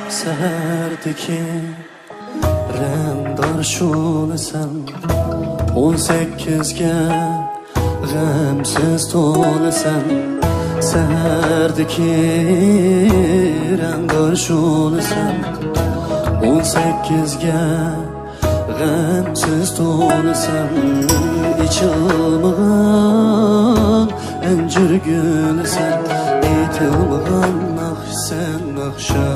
Seherdeki remdar şulesan 18'ge g'amsiz to'lasan. Seherdeki remdar şulesan 18'ge g'amsiz to'lasan. İçilmag'an anjir gülsen, aytilmag'an naqshsan naqsha.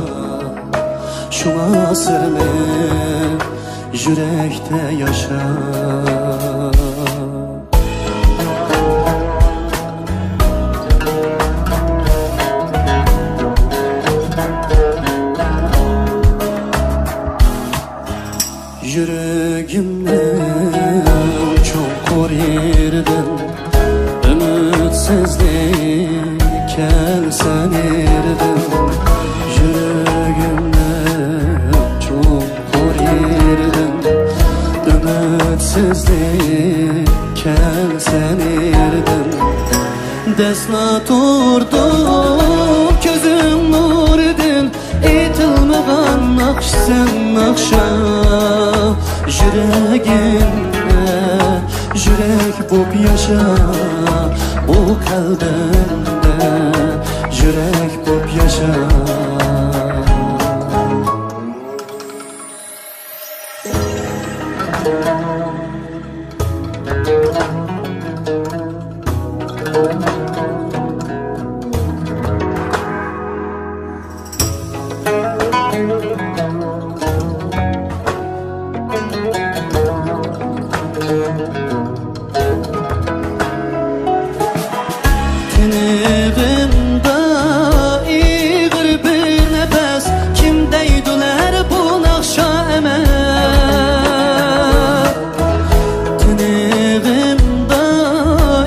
Şuna sırlib yürekte yaşa. Yüreğimden çok koruyurdun, ümitsizlik kelsen erdin. Ümitsizlik kelsen erdin. Desna turdum közüm nur edin, aytilmagan naqshsan naqsha. Yüreğimde yürek bo'p yaşa, bu qalbimda yürek bo'p yaşa. Tinig'imda ig'ir bir nefes, kim deydilar bu naqsha emas. Tinig'imda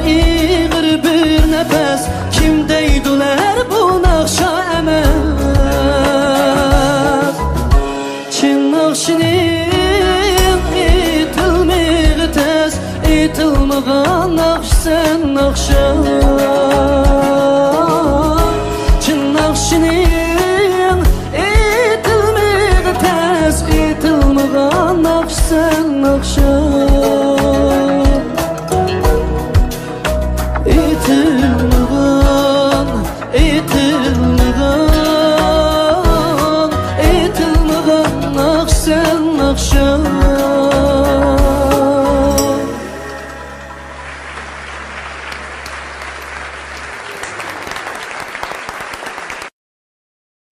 ig'ir bir nefes, kim deydilar bu naqsha emas. Chin naqshining aytilmag'i tez, aytilmagan naqshsan naqsha. Naqshsan naqsha. Aytilmagan, aytilmagan, aytilmagan naqshsan naqsha.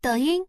抖音